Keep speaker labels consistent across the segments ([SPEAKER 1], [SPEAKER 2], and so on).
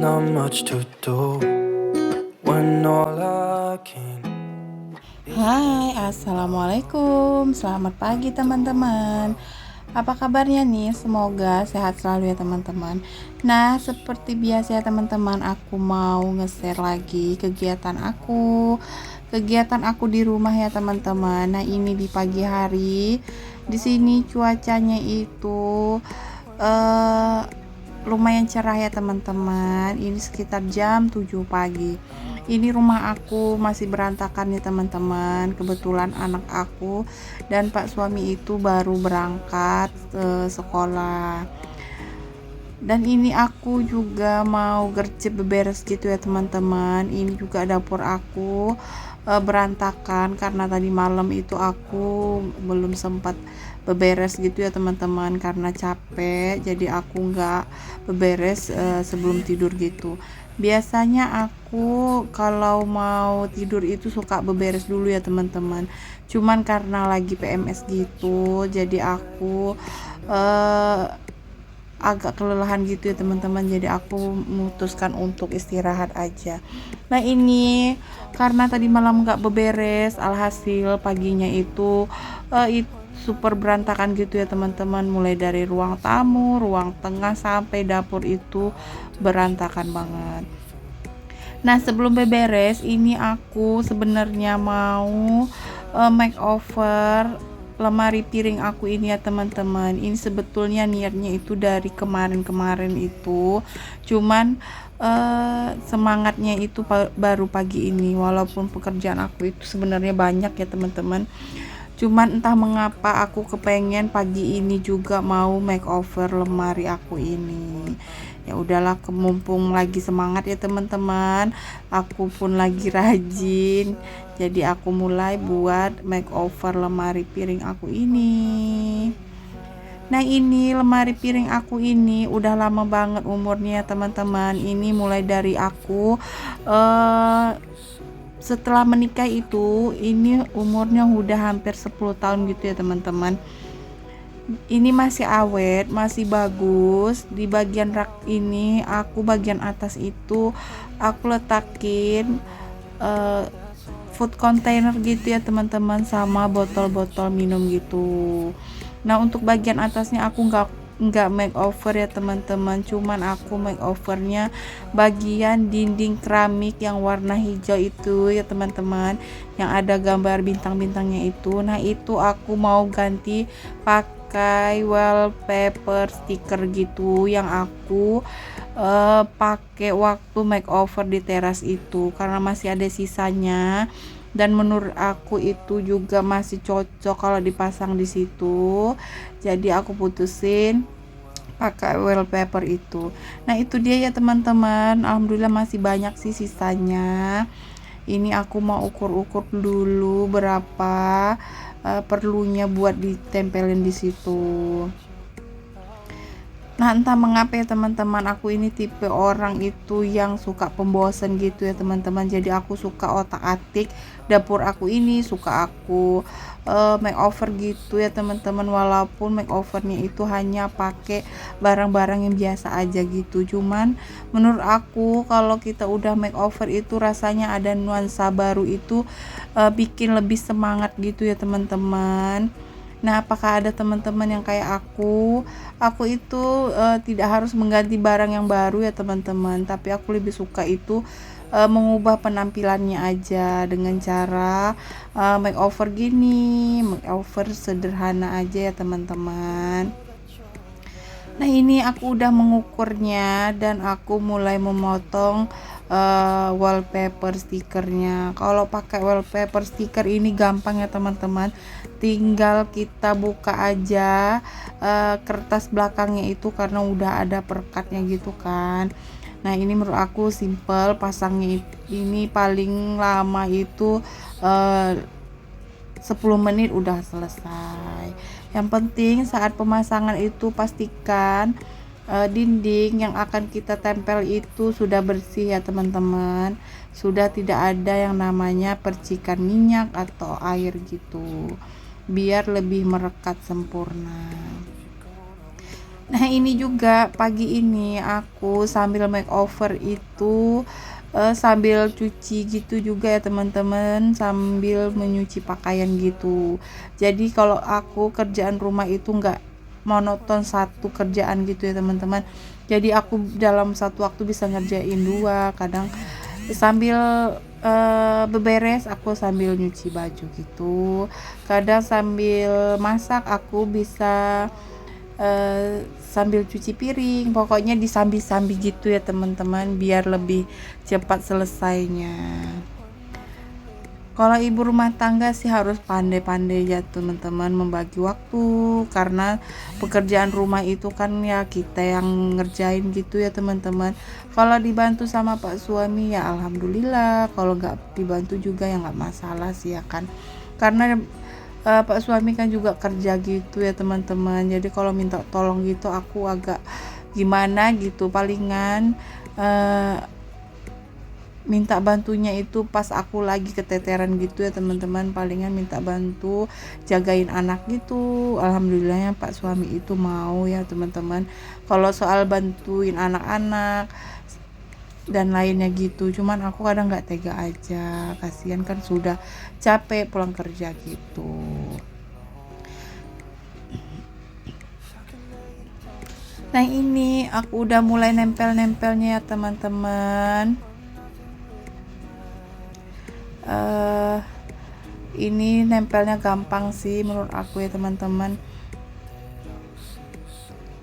[SPEAKER 1] not much to do when all I can.
[SPEAKER 2] Hai, assalamualaikum. Selamat pagi teman-teman. Apa kabarnya nih? Semoga sehat selalu ya teman-teman. Nah, seperti biasa ya teman-teman, aku mau nge-share lagi kegiatan aku. Kegiatan aku di rumah ya teman-teman. Nah, ini di pagi hari. Di sini cuacanya itu eh lumayan cerah ya teman-teman. Ini sekitar jam 7 pagi. Ini rumah aku masih berantakan nih teman-teman. Kebetulan anak aku dan Pak suami itu baru berangkat sekolah. Dan ini aku juga mau gercep beberes gitu ya teman-teman. Ini juga dapur aku berantakan karena tadi malam itu aku belum sempat beberes gitu ya teman-teman karena capek. Jadi aku nggak beberes sebelum tidur gitu. Biasanya aku kalau mau tidur itu suka beberes dulu ya teman-teman. Cuman karena lagi PMS gitu, jadi aku agak kelelahan gitu ya teman-teman, jadi aku memutuskan untuk istirahat aja. Nah ini karena tadi malam nggak beberes, alhasil paginya itu super berantakan gitu ya teman-teman, mulai dari ruang tamu, ruang tengah sampai dapur itu berantakan banget. Nah sebelum beberes ini aku sebenarnya mau makeover lemari piring aku ini ya teman-teman. Ini sebetulnya niatnya itu dari kemarin-kemarin itu, cuman semangatnya itu baru pagi ini. Walaupun pekerjaan aku itu sebenarnya banyak ya teman-teman, cuman entah mengapa aku kepengen pagi ini juga mau makeover lemari aku ini. Ya udahlah, mumpung lagi semangat ya teman-teman, aku pun lagi rajin, jadi aku mulai buat makeover lemari piring aku ini. Nah ini lemari piring aku ini udah lama banget umurnya teman-teman. Ini mulai dari aku setelah menikah itu, ini umurnya udah hampir 10 tahun gitu ya teman-teman. Ini masih awet, masih bagus. Di bagian rak ini, aku bagian atas itu aku letakin food container gitu ya teman-teman, sama botol-botol minum gitu. Nah untuk bagian atasnya aku nggak makeover ya teman-teman, cuman aku makeovernya bagian dinding keramik yang warna hijau itu ya teman-teman, yang ada gambar bintang-bintangnya itu. Nah itu aku mau ganti pakai wallpaper stiker gitu yang aku pakai waktu makeover di teras itu, karena masih ada sisanya dan menurut aku itu juga masih cocok kalau dipasang di situ. Jadi aku putusin pakai wallpaper itu. Nah itu dia ya teman-teman, alhamdulillah masih banyak sih sisanya. Ini aku mau ukur-ukur dulu berapa perlunya buat ditempelin di situ. Nah entah mengapa ya teman-teman, aku ini tipe orang itu yang suka pembosan gitu ya teman-teman. Jadi aku suka otak-atik dapur aku ini, suka aku makeover gitu ya teman-teman. Walaupun makeovernya itu hanya pakai barang-barang yang biasa aja gitu, cuman menurut aku kalau kita udah makeover itu rasanya ada nuansa baru itu, bikin lebih semangat gitu ya teman-teman. Nah, apakah ada teman-teman yang kayak aku? Aku itu tidak harus mengganti barang yang baru ya teman-teman, tapi aku lebih suka itu mengubah penampilannya aja dengan cara makeover gini, makeover sederhana aja ya teman-teman. Nah ini aku udah mengukurnya dan aku mulai memotong wallpaper stikernya. Kalau pakai wallpaper stiker ini gampang ya teman-teman, tinggal kita buka aja kertas belakangnya itu karena udah ada perekatnya gitu kan. Nah ini menurut aku simple pasangnya, ini paling lama itu 10 menit udah selesai. Yang penting saat pemasangan itu pastikan dinding yang akan kita tempel itu sudah bersih ya teman-teman, sudah tidak ada yang namanya percikan minyak atau air gitu, biar lebih merekat sempurna. Nah ini juga pagi ini aku sambil makeover itu sambil cuci gitu juga ya teman-teman, sambil menyuci pakaian gitu. Jadi kalau aku kerjaan rumah itu nggak monoton satu kerjaan gitu ya teman-teman. Jadi aku dalam satu waktu bisa ngerjain dua, kadang sambil beberes aku sambil nyuci baju gitu, kadang sambil masak aku bisa sambil cuci piring, pokoknya disambi-sambi gitu ya teman-teman biar lebih cepat selesainya. Kalau ibu rumah tangga sih harus pandai-pandai ya teman-teman membagi waktu, karena pekerjaan rumah itu kan ya kita yang ngerjain gitu ya teman-teman. Kalau dibantu sama pak suami ya alhamdulillah, kalau nggak dibantu juga ya nggak masalah sih ya kan, karena pak suami kan juga kerja gitu ya teman-teman. Jadi kalau minta tolong gitu aku agak gimana gitu, palingan minta bantunya itu pas aku lagi keteteran gitu ya teman-teman, palingan minta bantu jagain anak gitu. Alhamdulillahnya pak suami itu mau ya teman-teman, kalau soal bantuin anak-anak dan lainnya gitu. Cuman aku kadang nggak tega aja, kasihan kan sudah capek pulang kerja gitu. Nah ini aku udah mulai nempel-nempelnya ya teman-teman. Ini nempelnya gampang sih menurut aku ya teman-teman,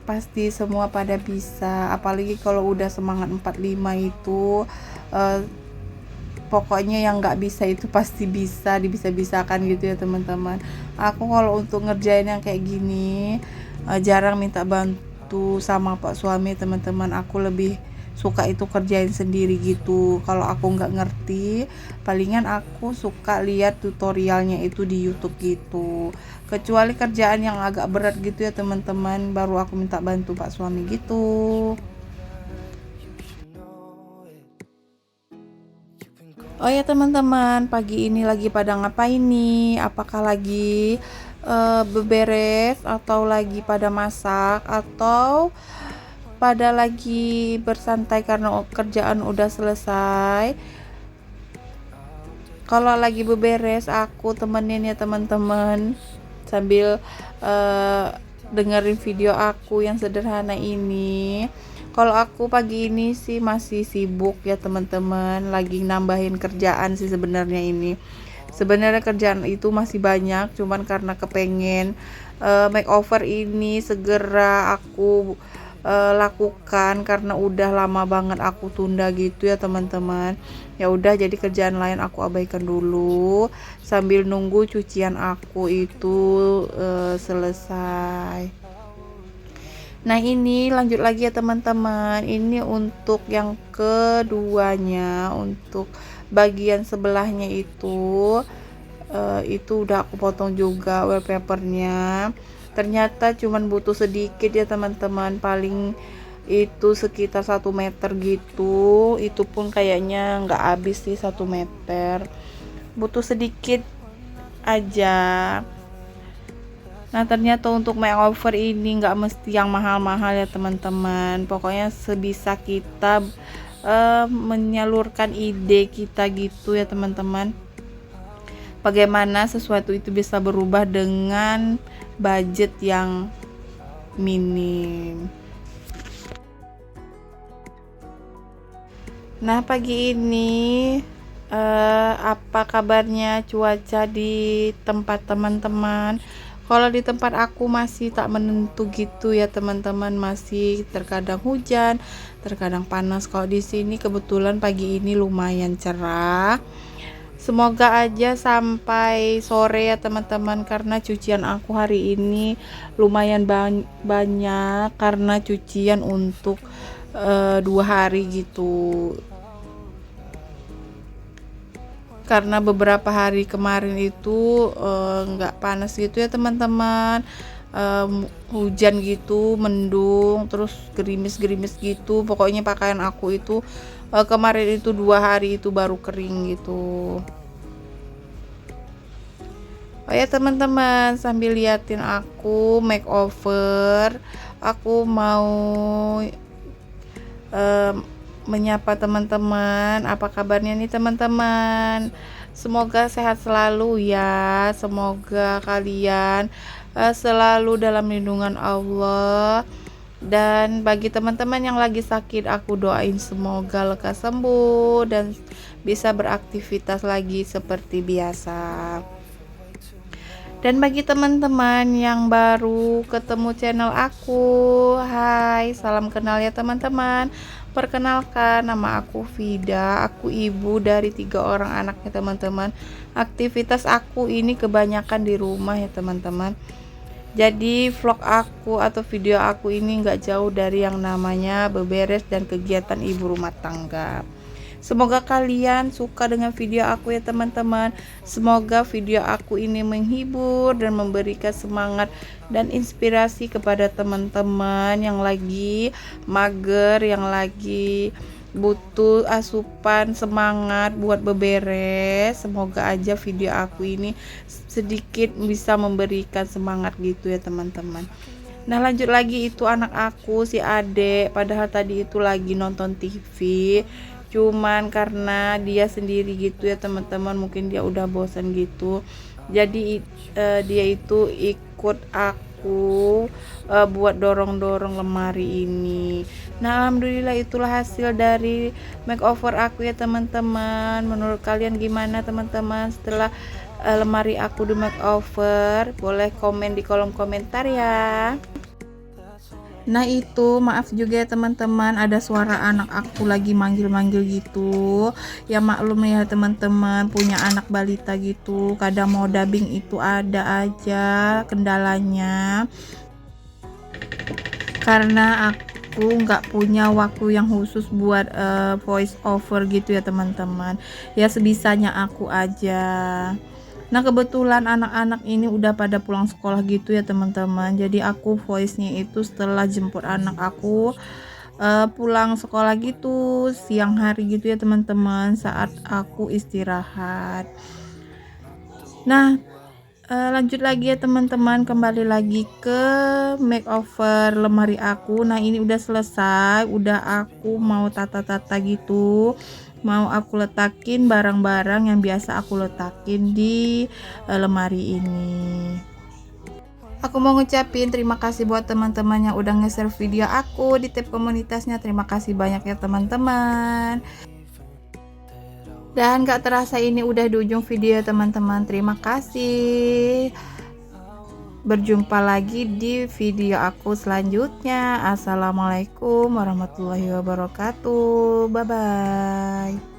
[SPEAKER 2] pasti semua pada bisa, apalagi kalau udah semangat 45 itu pokoknya yang nggak bisa itu pasti bisa, dibisa-bisakan gitu ya teman-teman. Aku kalau untuk ngerjain yang kayak gini jarang minta bantu sama pak suami teman-teman, aku lebih suka itu kerjain sendiri gitu. Kalau aku nggak ngerti, palingan aku suka lihat tutorialnya itu di YouTube gitu. Kecuali kerjaan yang agak berat gitu ya teman-teman, baru aku minta bantu pak suami gitu. Oh ya teman-teman, pagi ini lagi pada ngapain nih? Apakah lagi beberes atau lagi pada masak atau pada lagi bersantai karena kerjaan udah selesai? Kalau lagi beberes aku temenin ya teman-teman, sambil dengerin video aku yang sederhana ini. Kalau aku pagi ini sih masih sibuk ya teman-teman, lagi nambahin kerjaan sih sebenarnya ini. Sebenarnya kerjaan itu masih banyak, cuman karena kepengen makeover ini segera aku lakukan karena udah lama banget aku tunda gitu ya teman-teman. Ya udah, jadi kerjaan lain aku abaikan dulu sambil nunggu cucian aku itu selesai. Nah ini lanjut lagi ya teman-teman, ini untuk yang keduanya, untuk bagian sebelahnya itu udah aku potong juga wallpapernya. Ternyata cuman butuh sedikit ya teman-teman, paling itu sekitar 1 meter gitu, itu pun kayaknya nggak habis sih 1 meter, butuh sedikit aja. Nah ternyata untuk makeover ini nggak mesti yang mahal-mahal ya teman-teman, pokoknya sebisa kita menyalurkan ide kita gitu ya teman-teman, bagaimana sesuatu itu bisa berubah dengan budget yang minim. Nah pagi ini apa kabarnya cuaca di tempat teman-teman? Kalau di tempat aku masih tak menentu gitu ya teman-teman, masih terkadang hujan, terkadang panas. Kalau di sini kebetulan pagi ini lumayan cerah. Semoga aja sampai sore ya teman-teman, karena cucian aku hari ini lumayan banyak karena cucian untuk 2 hari gitu. Karena beberapa hari kemarin itu nggak panas gitu ya teman-teman, hujan gitu, mendung, terus gerimis-gerimis gitu. Pokoknya pakaian aku itu kemarin itu 2 hari itu baru kering gitu. Oh ya teman-teman, sambil liatin aku makeover, aku mau menyapa teman-teman. Apa kabarnya nih teman-teman? Semoga sehat selalu ya. Semoga kalian selalu dalam lindungan Allah. Dan bagi teman-teman yang lagi sakit, aku doain semoga lekas sembuh dan bisa beraktivitas lagi seperti biasa. Dan bagi teman-teman yang baru ketemu channel aku, hai, salam kenal ya teman-teman. Perkenalkan, nama aku Vida, aku ibu dari 3 orang anaknya teman-teman. Aktivitas aku ini kebanyakan di rumah ya teman-teman. Jadi vlog aku atau video aku ini nggak jauh dari yang namanya beberes dan kegiatan ibu rumah tangga. Semoga kalian suka dengan video aku ya teman-teman. Semoga video aku ini menghibur dan memberikan semangat dan inspirasi kepada teman-teman yang lagi mager, yang lagi butuh asupan semangat buat beberes. Semoga aja video aku ini sedikit bisa memberikan semangat gitu ya teman-teman. Nah lanjut lagi, itu anak aku si Adek, padahal tadi itu lagi nonton TV, cuman karena dia sendiri gitu ya teman-teman, mungkin dia udah bosan gitu, jadi dia itu ikut aku buat dorong-dorong lemari ini. Nah alhamdulillah itulah hasil dari makeover aku ya teman-teman. Menurut kalian gimana teman-teman setelah lemari aku di makeover? Boleh komen di kolom komentar ya. Nah itu maaf juga ya teman-teman, ada suara anak aku lagi manggil-manggil gitu ya, maklum ya teman-teman, punya anak balita gitu, kadang mau dubbing itu ada aja kendalanya karena aku nggak punya waktu yang khusus buat voice over gitu ya teman-teman, ya sebisanya aku aja. Nah kebetulan anak-anak ini udah pada pulang sekolah gitu ya teman-teman, jadi aku voice-nya itu setelah jemput anak aku pulang sekolah gitu, siang hari gitu ya teman-teman, saat aku istirahat. Nah lanjut lagi ya teman-teman, kembali lagi ke makeover lemari aku. Nah ini udah selesai, udah aku mau tata-tata gitu, mau aku letakin barang-barang yang biasa aku letakin di lemari ini. Aku mau ngucapin terima kasih buat teman-teman yang udah nge-share video aku di tab komunitasnya. Terima kasih banyak ya teman-teman. Dan gak terasa ini udah di ujung video teman-teman. Terima kasih. Berjumpa lagi di video aku selanjutnya. Assalamualaikum warahmatullahi wabarakatuh. Bye bye.